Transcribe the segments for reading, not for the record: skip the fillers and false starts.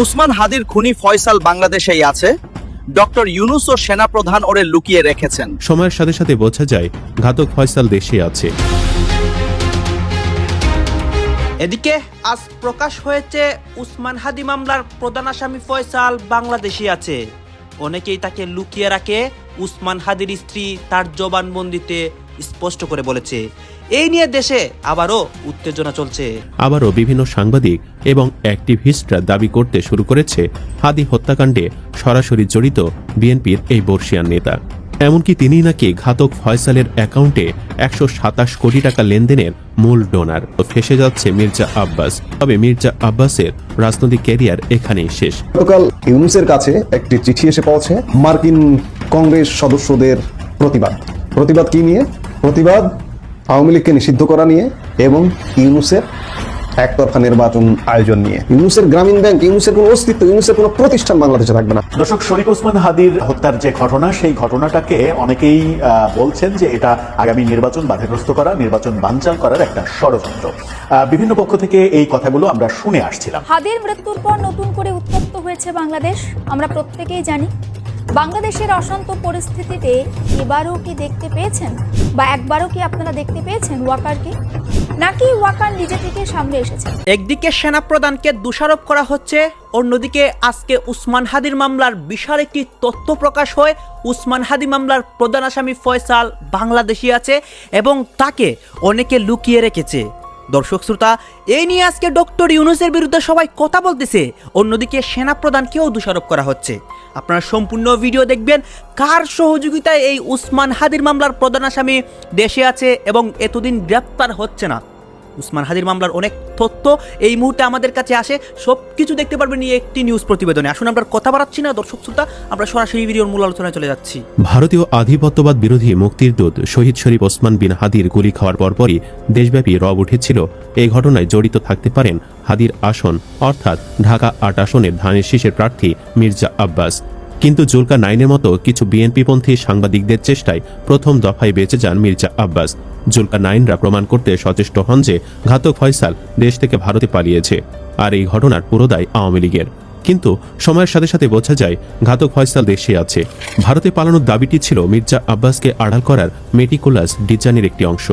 উসমান হাদির খুনি ফয়সাল বাংলাদেশেই আছে, ডক্টর ইউনূস ও সেনাপ্রধান ওরে লুকিয়ে রেখেছেন। সময়ের সাথে সাথে বোঝা যায় ঘাতক ফয়সাল দেশে আছে। এদিকে আজ প্রকাশ হয়েছে উসমান হাদি মামলার প্রধান আসামি ফয়সাল বাংলাদেশে আছে। অনেকেই তাকে লুকিয়ে রাখে। উসমান হাদির স্ত্রী তার জবানবন্দিতে স্পষ্ট করে বলেছে। এই নিয়ে দেশে আবারও উত্তেজনা চলছে। আবারও বিভিন্ন সাংবাদিক এবং অ্যাক্টিভিস্টরা দাবি করতে শুরু করেছে হাদি হত্যাকাণ্ডে সরাসরি জড়িত বিএনপির এই বর্ষিয়ান নেতা। এমনকি তিনিই নাকি ঘাতক ফয়সালের অ্যাকাউন্টে ১২৭ কোটি টাকা লেনদেনের মূল ডোনার। ফেসে যাচ্ছে মির্জা আব্বাস। তবে মির্জা আব্বাসের রাজনৈতিক ক্যারিয়ার এখানেই শেষ। গতকাল ইউনূসের কাছে একটি চিঠি এসে পৌঁছে মার্কিন কংগ্রেস সদস্যদের প্রতিবাদ কি নিয়ে? প্রতিবাদ আওয়ামী লীগকে নিষিদ্ধ করা নিয়ে এবং ইউনূসের একতরফা নির্বাচন আয়োজন নিয়ে। ইউনূসের গ্রামীণ ব্যাংক, ইউনূসের কোনো অস্তিত্ব, ইউনূসের কোনো প্রতিষ্ঠান বাংলাদেশে থাকবে না। দর্শক, শরীফ ওসমান হাদির হত্যার যে ঘটনা, সেই ঘটনাটাকে অনেকেই বলছেন যে এটা আগামী নির্বাচন বাধাগ্রস্ত করা, নির্বাচন বানচাল করার একটা ষড়যন্ত্র। বিভিন্ন পক্ষ থেকে এই কথাগুলো আমরা শুনে আসছিলাম। হাদির মৃত্যুর পর নতুন করে উত্তপ্ত হয়েছে বাংলাদেশ। আমরা প্রত্যেকেই জানি বাংলাদেশের অশান্ত পরিস্থিতিতে এবারও কি দেখতে পেয়েছেন বা একবারও কি আপনারা দেখতে পেয়েছেন ওয়াকারকে, নাকি ওয়াকার নিজে থেকে সামনে এসেছে? একদিকে সেনাপ্রধানকে দোষারোপ করা হচ্ছে, অন্যদিকে আজকে উসমান হাদির মামলার বিশাল একটি তথ্য প্রকাশ হয়। উসমান হাদি মামলার প্রধান আসামি ফয়সাল বাংলাদেশে আছে এবং তাকে অনেকে লুকিয়ে রেখেছে। দর্শক শ্রোতা, এই নিয়ে আজকে ডক্টর ইউনূসের বিরুদ্ধে সবাই কথা বলতেছে, অন্যদিকে সেনাপ্রধানকেও দোষারোপ করা হচ্ছে। আপনারা সম্পূর্ণ ভিডিও দেখবেন কার সহযোগিতায় এই উসমান হাদির মামলার প্রধান আসামি দেশে আছে এবং এতদিন গ্রেপ্তার হচ্ছে না। উসমান হাদির মামলার অনেক তথ্য এই মুহূর্তে আমাদের কাছে আসে, সব কিছু দেখতে পারবেন এই একটি নিউজ প্রতিবেদনে। আসুন আমরা কথা বাড়াচ্ছি না দর্শক শ্রোতা, আমরা সরাসরি ভিডিওর মূল আলোচনায় চলে যাচ্ছি। ভারতীয় আধিপত্যবাদ বিরোধী মুক্তির দূত শহীদ শরীফ ওসমান বিন হাদির গুলি খাওয়ার পরপরই দেশব্যাপী রব উঠেছিল এই ঘটনায় জড়িত থাকতে পারেন হাদির আসন অর্থাৎ ঢাকা ৮ আসনের ধানের শীষের প্রার্থী মির্জা আব্বাস। কিন্তু জুলকা নাইনের মতো কিছু বিএনপিপন্থী সাংবাদিকদের চেষ্টায় প্রথম দফায় বেঁচে যান মির্জা আব্বাস। জুলকা নাইনরা প্রমাণ করতে সচেষ্ট হন যে ঘাতক ফয়সাল দেশ থেকে ভারতে পালিয়েছে, আর এই ঘটনার পুরো দায় আওয়ামী লীগের। কিন্তু সময়ের সাথে সাথে বোঝা যায় ঘাতক ফয়সাল দেশে আছে। ভারতে পালানোর দাবিটি ছিল মির্জা আব্বাসকে আড়াল করার মেটিকুলাস ডিজাইনের একটি অংশ।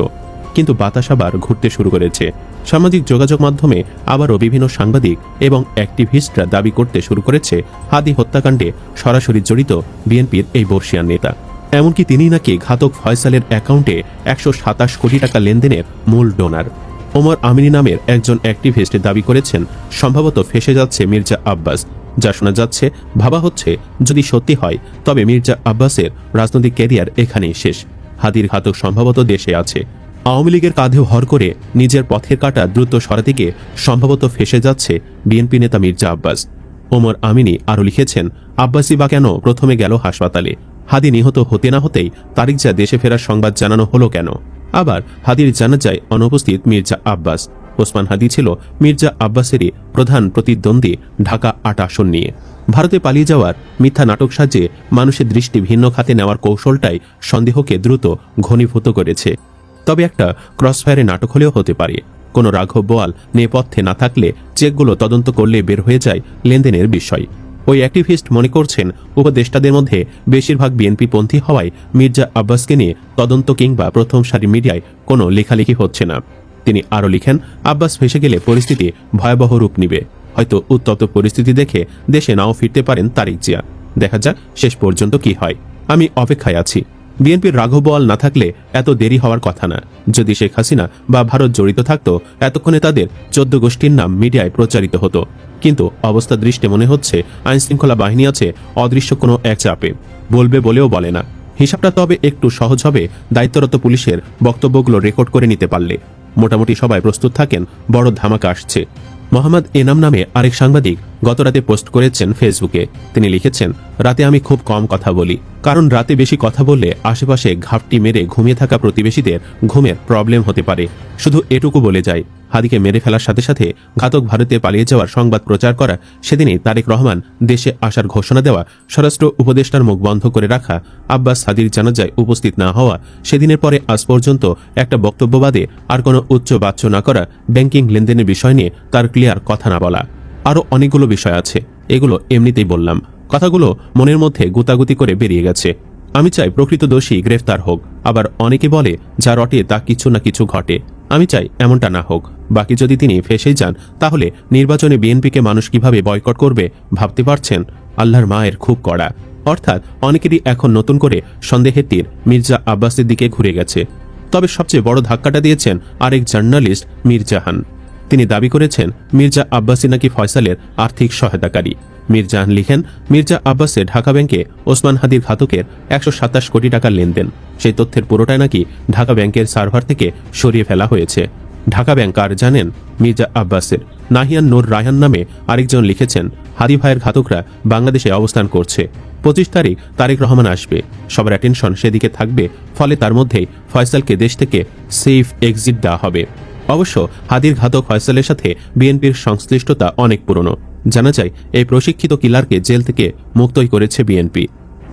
কিন্তু বাতাস আবার ঘুরতে শুরু করেছে। সামাজিক যোগাযোগ মাধ্যমে আবারও বিভিন্ন সাংবাদিক এবং অ্যাক্টিভিস্টরা দাবি করতে শুরু করেছে হাদি হত্যাকাণ্ডে সরাসরি জড়িত বিএনপির এই বর্ষিয়ান নেতা। এমনকি তিনিই নাকি ঘাতক ফয়সালের অ্যাকাউন্টে ১২৭ কোটি টাকা লেনদেনের মূল ডোনার। ওমর আমিনী নামের একজন অ্যাক্টিভিস্ট দাবি করেছেন সম্ভবত ফেসে যাচ্ছে মির্জা আব্বাস। যা শোনা যাচ্ছে, ভাবা হচ্ছে যদি সত্যি হয় তবে মির্জা আব্বাসের রাজনৈতিক ক্যারিয়ার এখানেই শেষ। হাদির ঘাতক সম্ভবত দেশে আছে। আওয়ামী লীগের কাঁধে ভর করে নিজের পথের কাঁটা দ্রুত সরাতে গিয়ে সম্ভবত ফেসে যাচ্ছে বিএনপি নেতা মির্জা আব্বাস। ওমর আমিনী আরও লিখেছেন, আব্বাসই বা কেন প্রথমে গেল হাসপাতালে? হাদি নিহত হতে না হতেই তারিখজা দেশে ফেরার সংবাদ জানানো হলো কেন? আবার হাদির জানাজায় অনুপস্থিত মির্জা আব্বাস। ওসমান হাদি ছিল মির্জা আব্বাসেরই প্রধান প্রতিদ্বন্দ্বী ঢাকা ৮ আসন নিয়ে। ভারতে পালিয়ে যাওয়ার মিথ্যা নাটক সাজে মানুষের দৃষ্টি ভিন্ন খাতে নেওয়ার কৌশলটাই সন্দেহকে দ্রুত ঘনীভূত করেছে। তবে একটা ক্রসফায়ারে নাটক হলেও হতে পারে। কোনো রাঘব বোয়াল নেপথ্যে না থাকলে চেকগুলো তদন্ত করলে বের হয়ে যায় লেনদেনের বিষয়। ওই অ্যাক্টিভিস্ট মনে করছেন উপদেষ্টাদের মধ্যে বেশিরভাগ বিএনপি পন্থী হওয়ায় মির্জা আব্বাসকে নিয়ে তদন্ত কিংবা প্রথম সারি মিডিয়ায় কোনো লেখালেখি হচ্ছে না। তিনি আরও লিখেন, আব্বাস ফেসে গেলে পরিস্থিতি ভয়াবহ রূপ নিবে। হয়তো উত্তপ্ত পরিস্থিতি দেখে দেশে নাও ফিরতে পারেন তারেক জিয়া। দেখা যাক শেষ পর্যন্ত কি হয়। আমি অপেক্ষায় আছি। বিএনপির রাঘব বোয়াল না থাকলে এত দেরি হওয়ার কথা না। যদি শেখ হাসিনা বা ভারত জড়িত থাকতো এতক্ষণে তাদের 14 গোষ্ঠীর নাম মিডিয়ায় প্রচারিত হতো। কিন্তু অবস্থা দৃষ্টে মনে হচ্ছে আইনশৃঙ্খলা বাহিনী আছে অদৃশ্য কোনো এক চাপে, বলবে বলেও বলে না। হিসাবটা তবে একটু সহজ হবে দায়িত্বরত পুলিশের বক্তব্যগুলো রেকর্ড করে নিতে পারলে। মোটামুটি সবাই প্রস্তুত থাকেন, বড় ধামাকা আসছে। মোহাম্মদ এনাম নামে আরেক সাংবাদিক গতরাতে পোস্ট করেছেন ফেসবুকে। তিনি লিখেছেন, রাতে আমি খুব কম কথা বলি, কারণ রাতে বেশি কথা বললে আশেপাশে ঘাপটি মেরে ঘুমিয়ে থাকা প্রতিবেশীদের ঘুমের প্রবলেম হতে পারে। শুধু এটুকু বলে যায়, হাদিকে মেরে ফেলার সাথে সাথে ঘাতক ভারতে পালিয়ে যাওয়ার সংবাদ প্রচার করা, সেদিনই তারেক রহমান দেশে আসার ঘোষণা দেওয়া, স্বরাষ্ট্র উপদেষ্টার মুখ বন্ধ করে রাখা, আব্বাস হাদির জানাজায় উপস্থিত না হওয়া, সেদিনের পরে আজ পর্যন্ত একটা বক্তব্য বাদে আর কোনো উচ্চ বাচ্য না করা, ব্যাংকিং লেনদেনের বিষয় নিয়ে তার ক্লিয়ার কথা না বলা, আরও অনেকগুলো বিষয় আছে, এগুলো এমনিতেই বললাম। কথাগুলো মনের মধ্যে গুতাগুতি করে বেরিয়ে গেছে। আমি চাই প্রকৃত দোষী গ্রেফতার হোক, আবার অনেকে বলে যা রটে তা কিছু না কিছু ঘটে। আমি চাই এমনটা না হোক। বাকি যদি তিনি ফেঁসেই যান, তাহলে নির্বাচনে বিএনপিকে মানুষ কিভাবে বয়কট করবে ভাবতে পারছেন? আল্লাহর মায়ের খুব কড়া। অর্থাৎ অনেকেরই এখন নতুন করে সন্দেহের তীর মির্জা আব্বাসের দিকে ঘুরে গেছে। তবে সবচেয়ে বড় ধাক্কাটা দিয়েছেন আরেক জার্নালিস্ট মীর জাহান। তিনি দাবি করেছেন মির্জা আব্বাসী নাকি ফয়সালের আর্থিক সহায়তাকারী। মীর জাহান লিখেন, মির্জা আব্বাসে ঢাকা ব্যাংকে ওসমান হাদির ঘাতকের 127 কোটি টাকার লেনদেন। সেই তথ্যের পুরোটাই নাকি ঢাকা ব্যাংকের সার্ভার থেকে সরিয়ে ফেলা হয়েছে। ঢাকা ব্যাংক আর জানেন? মির্জা আব্বাসের। নাহিয়ান নূর রায়হান নামে আরেকজন লিখেছেন, হাদি ভাইয়ের ঘাতকরা বাংলাদেশে অবস্থান করছে। 25 তারিখ তারেক রহমান আসবে, সবার অ্যাটেনশন সেদিকে থাকবে, ফলে তার মধ্যেই ফয়সালকে দেশ থেকে সেফ এক্সিট দেওয়া হবে। অবশ্য হাদির ঘাতক ফয়সালের সাথে বিএনপির সংশ্লিষ্টতা অনেক পুরনো। জানা যায় এই প্রশিক্ষিত কিলারকে জেল থেকে মুক্তই করেছে বিএনপি।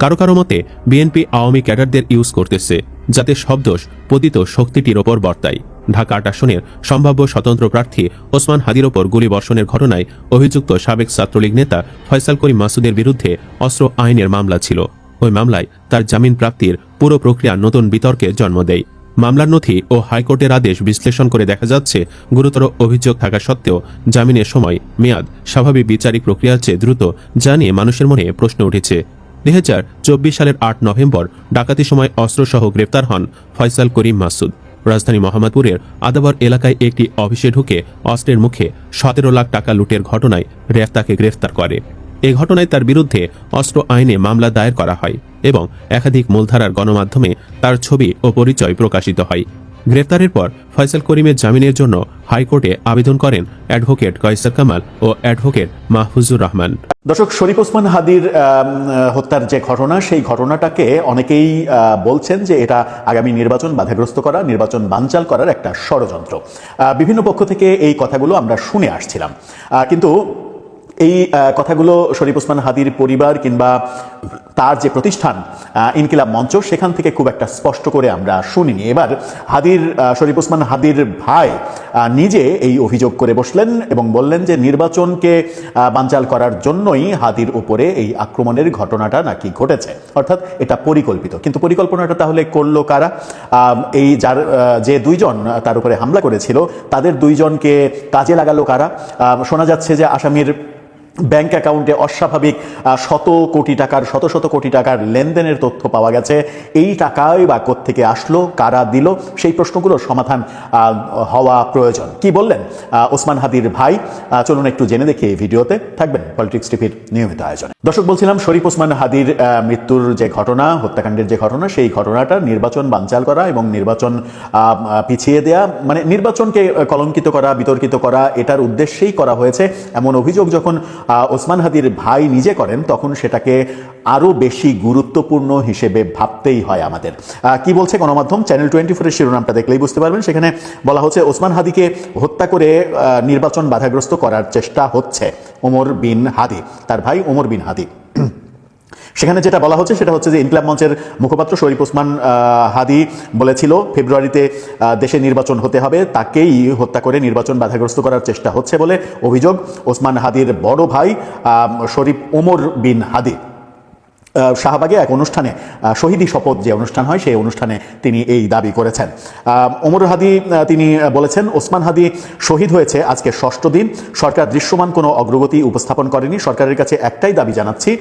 কারো কারো মতে বিএনপি আওয়ামী ক্যাডারদের ইউজ করতেছে, যাতে সব দোষ পতিত শক্তিটির ওপর বর্তায়। ঢাকা ৮ আসনের সম্ভাব্য স্বতন্ত্র প্রার্থী ওসমান হাদির ওপর গুলিবর্ষণের ঘটনায় অভিযুক্ত সাবেক ছাত্রলীগ নেতা ফয়সাল করিম মাসুদের বিরুদ্ধে অস্ত্র আইনের মামলা ছিল। ওই মামলায় তার জামিন প্রাপ্তির পুরো প্রক্রিয়া নতুন বিতর্কের জন্ম দেয়। মামলার নথি ও হাইকোর্টের আদেশ বিশ্লেষণ করে দেখা যাচ্ছে, গুরুতর অভিযোগ থাকা সত্ত্বেও জামিনের সময় মেয়াদ স্বাভাবিক বিচারিক প্রক্রিয়ার চেয়ে দ্রুত, যা নিয়ে মানুষের মনে প্রশ্ন উঠেছে। 2024 সালের 8 নভেম্বর ডাকাতির সময় অস্ত্রসহ গ্রেপ্তার হন ফয়সাল করিম মাসুদ। রাজধানী মোহাম্মদপুরের আদাবর এলাকায় একটি অফিসে ঢুকে অস্ত্রের মুখে 17 লাখ টাকা লুটের ঘটনায় র্যাব তাকে গ্রেফতার করে। এই ঘটনায় তার বিরুদ্ধে অস্ত্র আইনে মামলা দায়ের করা হয় এবং একাধিক মূলধারার গণমাধ্যমে তার ছবি ও পরিচয় প্রকাশিত হয়। গ্রেফতারের পর ফয়সাল করিমের জামিনের জন্য হাইকোর্টে আবেদন করেন অ্যাডভোকেট কয়সার কামাল ও অ্যাডভোকেট মাহফুজুর রহমান। দর্শক, শরীফ ওসমান হাদির হত্যার যে ঘটনা, সেই ঘটনাটাকে অনেকেই বলছেন যে এটা আগামী নির্বাচন বাধাগ্রস্ত করা, নির্বাচন বানচাল করার একটা ষড়যন্ত্র। বিভিন্ন পক্ষ থেকে এই কথাগুলো আমরা শুনে আসছিলাম, কিন্তু এই কথাগুলো শরীফ ওসমান হাদির পরিবার কিংবা তার যে প্রতিষ্ঠান ইনকিলাব মঞ্চ, সেখান থেকে খুব একটা স্পষ্ট করে আমরা শুনিনি। এবার শরীফ ওসমান হাদির ভাই নিজে এই অভিযোগ করে বসলেন এবং বললেন যে নির্বাচনকে বানচাল করার জন্যই হাদির উপরে এই আক্রমণের ঘটনাটা নাকি ঘটেছে, অর্থাৎ এটা পরিকল্পিত। কিন্তু পরিকল্পনাটা তাহলে করলো কারা? এই যে দুইজন তার উপরে হামলা করেছিল, তাদের দুইজনকে কাজে লাগালো কারা? শোনা যাচ্ছে যে আসামির ব্যাংক অ্যাকাউন্টে অস্বাভাবিক শত কোটি টাকার লেনদেনের তথ্য পাওয়া গেছে। এই টাকাই বা কোত্থেকে আসলো, কারা দিল, সেই প্রশ্নগুলোর সমাধান হওয়া প্রয়োজন। কি বললেন ওসমান হাদির ভাই? চলুন একটু জেনে দেখি এই ভিডিওতে। থাকবেন পলিটিক্স টিভির নিয়মিত আয়োজনে। দর্শক, বলছিলাম শরীফ ওসমান হাদির মৃত্যুর যে ঘটনা, হত্যাকাণ্ডের যে ঘটনা, সেই ঘটনাটা নির্বাচন বানচাল করা এবং নির্বাচন পিছিয়ে দেয়া, মানে নির্বাচনকে কলঙ্কিত করা, বিতর্কিত করা, এটার উদ্দেশ্যেই করা হয়েছে এমন অভিযোগ যখন ওসমান হাদির ভাই নিজে করেন, তখন সেটাকে আরো বেশি গুরুত্বপূর্ণ হিসেবে ভাবতেই হয় আমাদের। কি বলছে গণমাধ্যম? চ্যানেল 24-এর শিরোনামটা দেখলেই বুঝতে পারবেন। সেখানে বলা হচ্ছে ওসমান হাদিকে হত্যা করে নির্বাচন বাধাগ্রস্ত করার চেষ্টা হচ্ছে ওমর বিন হাদি, তার ভাই ওমর বিন হাদি। সেখানে যেটা বলা হচ্ছে সেটা হচ্ছে যে ইনকিলাব মঞ্চের মুখপাত্র শরীফ ওসমান হাদি বলেছিল ফেব্রুয়ারিতে দেশে নির্বাচন হতে হবে, তাকেই হত্যা করে নির্বাচন বাধাগ্রস্ত করার চেষ্টা হচ্ছে বলে অভিযোগ ওসমান হাদির বড় ভাই শরীফ ওমর বিন হাদি। শাহবাগে এক অনুষ্ঠানে, শহীদি শপথ যে অনুষ্ঠান হয়, সেই অনুষ্ঠানে তিনি এই দাবি করেছেন। ওমর হাদি তিনি বলেছেন, ওসমান হাদি শহীদ হয়েছে আজকে 6ষ্ঠ দিন, সরকার দৃশ্যমান কোনো অগ্রগতি উপস্থাপন করেনি। সরকারের কাছে একটাই দাবি জানাচ্ছি,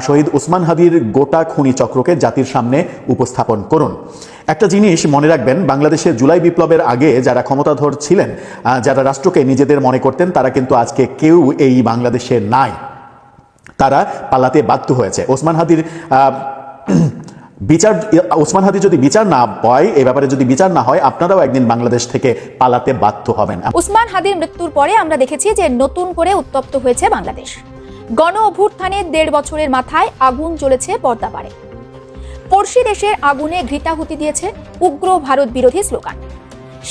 শহীদ ওসমান হাদির গোটা খুনি চক্রকে জাতির সামনে উপস্থাপন করুন। একটা জিনিস মনে রাখবেন, বাংলাদেশে জুলাই বিপ্লবের আগে যারা ক্ষমতাধর ছিলেন, যারা রাষ্ট্রকে নিজেদের মনে করতেন, তারা কিন্তু আজকে কেউ এই বাংলাদেশে নাই। তারা পালাতে বাধ্য হয়েছে। ওসমান হাদি যদি বিচার না পায়, এই ব্যাপারে যদি বিচার না হয়, আপনারাও একদিন বাংলাদেশ থেকে পালাতে বাধ্য হবেন। ওসমান হাদির মৃত্যুর পরে আমরা দেখেছি যে নতুন করে উত্তপ্ত হয়েছে বাংলাদেশ। গণ অভ্যুত্থানের 1.5 বছরের মাথায় আগুন জ্বলেছে পর্দাপাড়ে। পড়শি দেশের আগুনে ঘৃতাহুতি দিয়েছে উগ্র ভারত বিরোধী স্লোগান।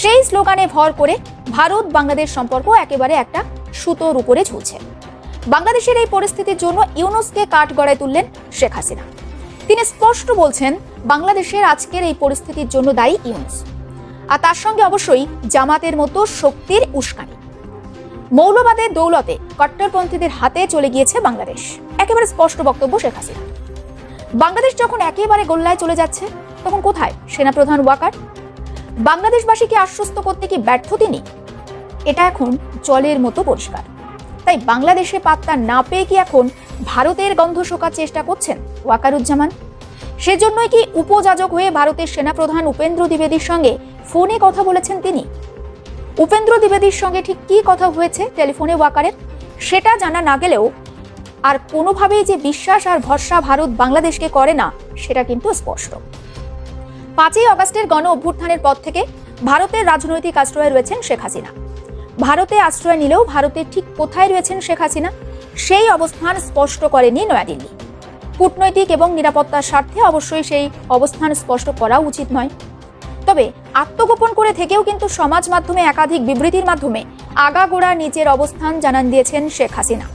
সেই স্লোগানে ভর করে ভারত বাংলাদেশ সম্পর্ক একেবারে একটা সুতোর উপরে ঝুলছে। বাংলাদেশের এই পরিস্থিতির জন্য ইউনূসকে কাঠগড়ায় তুললেন শেখ হাসিনা। তিনি স্পষ্ট বলছেন, বাংলাদেশের আজকের এই পরিস্থিতির জন্য দায়ী ইউনূস, আর তার সঙ্গে অবশ্যই জামাতের মতো শক্তির উস্কানি। মৌলবাদের দৌলতে কট্টরপন্থীদের হাতে চলে গিয়েছে বাংলাদেশ। একেবারে স্পষ্ট বক্তব্য শেখ হাসিনা। বাংলাদেশ যখন একেবারে গোল্লায় চলে যাচ্ছে, তখন কোথায় সেনাপ্রধান ওয়াকার? বাংলাদেশবাসীকে আশ্বস্ত করতে কি ব্যর্থ তিনি? এটা এখন জলের মতো পরিষ্কার। তাই বাংলাদেশে পাত্তা না পেয়ে কি এখন ভারতের গন্ধ শোকার চেষ্টা করছেন ওয়াকারুজ্জামান? সেজন্যই কি উপযাজক হয়ে ভারতের সেনাপ্রধান উপেন্দ্র দ্বিবেদীর সঙ্গে ফোনে কথা বলেছেন তিনি? উপেন্দ্র দ্বিবেদীর সঙ্গে ঠিক কি কথা হয়েছে টেলিফোনে ওয়াকারের, সেটা জানা না গেলেও আর কোনোভাবেই যে বিশ্বাস আর ভরসা ভারত বাংলাদেশকে করে না, সেটা কিন্তু স্পষ্ট। 5ই অগাস্টের গণ অভ্যুত্থানের পর থেকে ভারতের রাজনৈতিক আশ্রয়ে রয়েছেন শেখ হাসিনা। ভারতে আশ্রয় নিলেও ভারতের ঠিক কোথায় রয়েছেন শেখ হাসিনা, সেই অবস্থান স্পষ্ট করেনি নয়াদিল্লি। কূটনৈতিক এবং নিরাপত্তার স্বার্থে অবশ্যই সেই অবস্থান স্পষ্ট করা উচিত নয়। তবে আত্মগোপন করে থেকেও কিন্তু সমাজ মাধ্যমে একাধিক বিবৃতির মাধ্যমে আগাগোড়া নিজের অবস্থান জানান দিয়েছেন শেখ হাসিনা।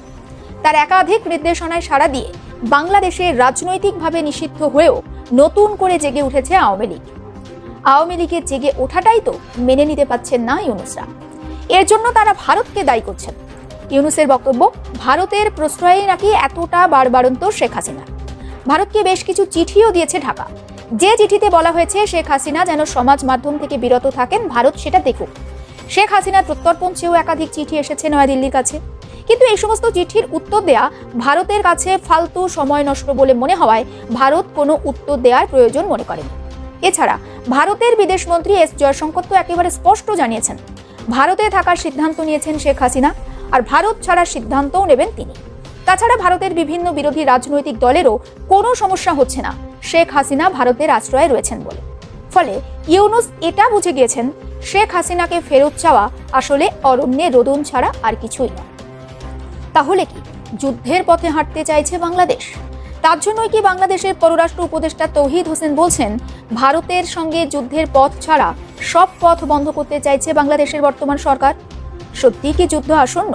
তার একাধিক নির্দেশনায় সাড়া দিয়ে বাংলাদেশে রাজনৈতিকভাবে নিষিদ্ধ হয়েও নতুন করে জেগে উঠেছে আওয়ামী লীগ। আওয়ামী লীগের জেগে ওঠাটাই তো মেনে নিতে পারছেন না ইউনূসরা। এর জন্য তারা ভারতকে দায়ী করছেন। ইউনূসের বক্তব্য, ভারতের প্রশ্রয়ে নাকি এতটা বাড়বাড়ন্ত শেখ হাসিনা। ভারতকে বেশ কিছু চিঠিও দিয়েছে ঢাকা, যে চিঠিতে বলা হয়েছে শেখ হাসিনা যেন সমাজ মাধ্যম থেকে বিরত থাকেন, ভারত সেটা দেখুক। শেখ হাসিনার প্রত্যর্পণ চেয়েও একাধিক চিঠি এসেছে নয়াদিল্লির কাছে, কিন্তু এই সমস্ত চিঠির উত্তর দেয়া ভারতের কাছে ফালতু সময় নষ্ট বলে মনে হওয়ায় ভারত কোনো উত্তর দেওয়ার প্রয়োজন মনে করেনি। এছাড়া ভারতের বিদেশমন্ত্রী এস জয়শঙ্কর তো একেবারে স্পষ্ট জানিয়েছেন, ভারতে থাকার সিদ্ধান্ত নিয়েছেন শেখ হাসিনা, আর ভারত ছাড়ার সিদ্ধান্তও নেবেন তিনি। তাছাড়া ভারতের বিভিন্ন বিরোধী রাজনৈতিক দলেরও কোনো সমস্যা হচ্ছে না শেখ হাসিনা ভারতের আশ্রয়ে রয়েছেন বলে। ফলে ইউনূস এটা বুঝে গিয়েছেন, শেখ হাসিনাকে ফেরত চাওয়া আসলে অরণ্যে রোদন ছাড়া আর কিছুই না। তাহলে কি যুদ্ধের পথে হাঁটতে চাইছে বাংলাদেশ? তার জন্যই কি বাংলাদেশের পররাষ্ট্র উপদেষ্টা তৌহিদ হোসেন বলছেন, ভারতের সঙ্গে যুদ্ধের পথ ছাড়া সব পথ বন্ধ করতে চাইছে বাংলাদেশের বর্তমান সরকার? সত্যি কি যুদ্ধ আসন্ন?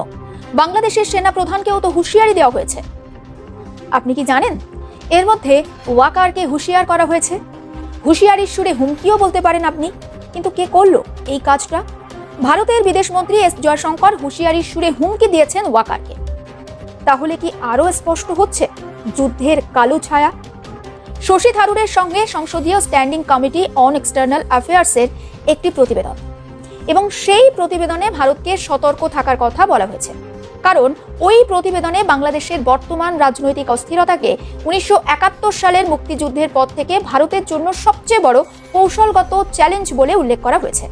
বাংলাদেশের সেনা প্রধানকেও তো হুঁশিয়ারি দেওয়া হয়েছে। আপনি কি জানেন এর মধ্যে ওয়াকারকে হুঁশিয়ার করা হয়েছে? হুঁশিয়ারির সুরে হুমকিও বলতে পারেন আপনি, কিন্তু কে করলো এই কাজটা? ভারতের বিদেশমন্ত্রী এস জয়শঙ্কর হুঁশিয়ারির সুরে হুমকি দিয়েছেন ওয়াকারকে। তাহলে কি আরো স্পষ্ট হচ্ছে যুদ্ধের কালো ছায়া? শশী থারুরের সঙ্গে সংসদীয় স্ট্যান্ডিং কমিটি অন এক্সটার্নাল অ্যাফেয়ার্সের একটি প্রতিবেদন, এবং সেই প্রতিবেদনে ভারতকে সতর্ক থাকার কথা বলা হয়েছে। কারণ ওই প্রতিবেদনে বাংলাদেশের বর্তমান রাজনৈতিক অস্থিরতাকে 1971 সালের মুক্তিযুদ্ধের পর থেকে ভারতের জন্য সবচেয়ে বড় কৌশলগত চ্যালেঞ্জ বলে উল্লেখ করা হয়েছে।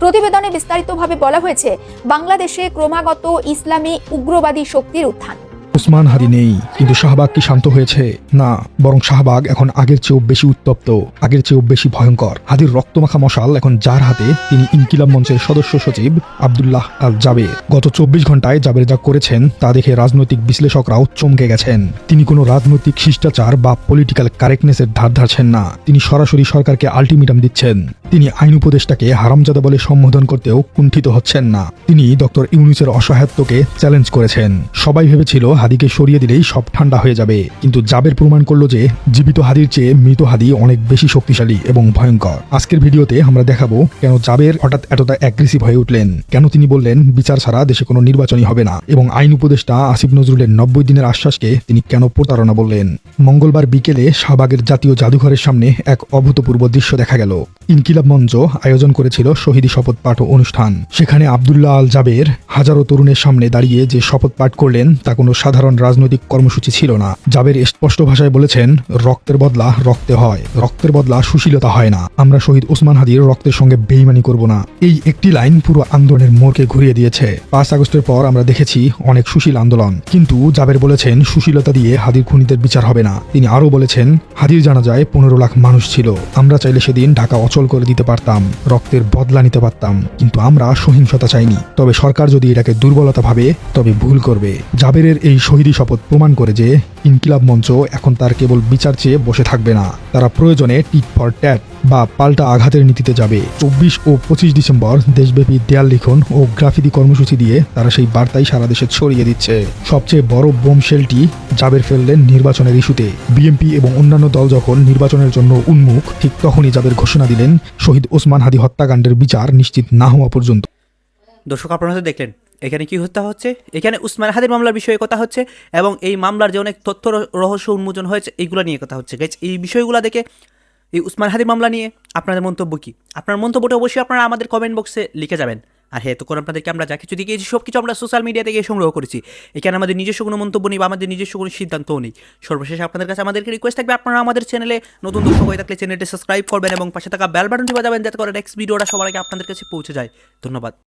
প্রতিবেদনে বিস্তারিতভাবে বলা হয়েছে, বাংলাদেশে ক্রমাগত ইসলামী উগ্রবাদী শক্তির উত্থান। ওসমান হাদি নেই, কিন্তু শাহবাগ কি শান্ত হয়েছে? না, বরং শাহবাগ এখন আগের চেয়েও বেশি উত্তপ্ত, আগের চেয়েও বেশি ভয়ঙ্কর। হাদির রক্তমাখা মশাল এখন যার হাতে, তিনি ইনকিলাব মঞ্চের সদস্য সচিব আব্দুল্লাহ আল জাবের। গত 24 ঘন্টায় জাবের যা করেছেন তা দেখে রাজনৈতিক বিশ্লেষকরাও চমকে গেছেন। তিনি কোনো রাজনৈতিক শিষ্টাচার বা পলিটিক্যাল কারেক্টনেসের ধার ধারছেন না, তিনি সরাসরি সরকারকে আলটিমেটাম দিচ্ছেন। তিনি আইন উপদেষ্টাকে হারামজাদা বলে সম্বোধন করতেও কুণ্ঠিত হচ্ছেন না। তিনি ডক্টর ইউনূসের অসহায়ত্বকে চ্যালেঞ্জ করেছেন। সবাই ভেবেছিল হাদিকে সরিয়ে দিলেই সব ঠান্ডা হয়ে যাবে, কিন্তু জাবের প্রমাণ করলো যে জীবিত হাদির চেয়ে মৃত হাদি অনেক বেশি শক্তিশালী এবং ভয়ঙ্কর। আজকের ভিডিওতে আমরা দেখাবো কেন জাবের হঠাৎ এতটা অ্যাগ্রেসিভ হয়ে উঠলেন, কেন তিনি বললেন বিচার ছাড়া দেশে কোনো নির্বাচনই হবে না, এবং আইন উপদেষ্টা আসিফ নজরুলের 90 দিনের আশ্বাসকে তিনি কেন প্রতারণা বললেন। মঙ্গলবার বিকেলে শাহবাগের জাতীয় জাদুঘরের সামনে এক অভূতপূর্ব দৃশ্য দেখা গেল। ইনকিলাব মঞ্চ আয়োজন করেছিল শহীদী শপথ পাঠ অনুষ্ঠান। সেখানে আব্দুল্লাহ আল জাবের হাজারো তরুণের সামনে দাঁড়িয়ে যে শপথ পাঠ করলেন তা কোনো সাধারণ রাজনৈতিক কর্মসূচি ছিল না। জাবের স্পষ্ট ভাষায় বলেছেন, রক্তের বদলা রক্তে হয়, রক্তের বদলা সুশীলতা হয় না। আমরা শহীদ ওসমান হাদির রক্তের সঙ্গে বেইমানি করব না। এই একটি লাইন পুরো আন্দোলনের মোড়কে ঘুরিয়ে দিয়েছে। 5 আগস্টের পর আমরা দেখেছি অনেক সুশীল আন্দোলন, কিন্তু জাবের বলেছেন সুশীলতা দিয়ে হাদির খুনিদের বিচার হবে না। তিনি আরও বলেছেন, হাদির জানাজায় 15 লাখ মানুষ ছিল, আমরা চাইলে সেদিন ঢাকা অচল করে দিতে পারতাম, রক্তের বদলা নিতে পারতাম, কিন্তু আমরা সহিংসতা চাইনি। তবে সরকার যদি এটাকে দুর্বলতা ভাবে তবে ভুল করবে। জাবেরের এই শহীদী শপথ প্রমাণ করে যে ইনকিলাব মঞ্চ এখন তার কেবল বিচার চেয়ে বসে থাকবে না, তারা প্রয়োজনে টিট ফর ট্যাট বা পাল্টা আঘাতের নীতিতে যাবে। 24 ও 25 ডিসেম্বর দেশব্যাপী দেয়াল লিখন ও গ্রাফিতি কর্মসূচি দিয়ে তারা সেই বার্তাই সারা দেশে ছড়িয়ে দিচ্ছে। সবচেয়ে বড় বোমশেলটি জাবের ফেললেন নির্বাচনের ইস্যুতে। বিএনপি এবং অন্যান্য দল যখন নির্বাচনের জন্য উন্মুখ, ঠিক তখনই জাবের ঘোষণা দিলেন শহীদ ওসমান হাদি হত্যাকাণ্ডের বিচার নিশ্চিত না হওয়া পর্যন্ত। দর্শক, আপনারা হয়তো দেখলেন এখানে কি হত্যা হচ্ছে, এখানে উসমান হাদির মামলার বিষয়ে কথা হচ্ছে এবং এই মামলার যে অনেক তথ্য রহস্য উন্মোচন হয়েছে এইগুলো নিয়ে কথা হচ্ছে। গাইজ এই বিষয়গুলো দেখে এই উসমান হাদির মামলা নিয়ে আপনাদের মন্তব্য কী? আপনার মন্তব্যটা অবশ্যই আপনারা আমাদের কমেন্ট বক্সে লিখে যাবেন। আর হ্যাঁ, তখন আপনাদেরকে আমরা যা কিছু দেখিয়েছি সব কিছু আমরা সোশ্যাল মিডিয়া থেকে সংগ্রহ করেছি। এখানে আমাদের নিজস্ব কোনো মন্তব্য নেই বা আমাদের নিজস্ব কোনো সিদ্ধান্তও নেই। সর্বশেষে আপনাদের কাছে আমাদেরকে রিকোয়েস্ট থাকবে, আপনারা আমাদের চ্যানেলে নতুন দর্শক হয়ে থাকলে চ্যানেলটি সাবস্ক্রাইব করবেন এবং পাশে থাকা বেল বাটনটি বাজাবেন যাতে করে নেক্সট ভিডিওটা সবার আগে আপনাদের কাছে পৌঁছে যায়। ধন্যবাদ।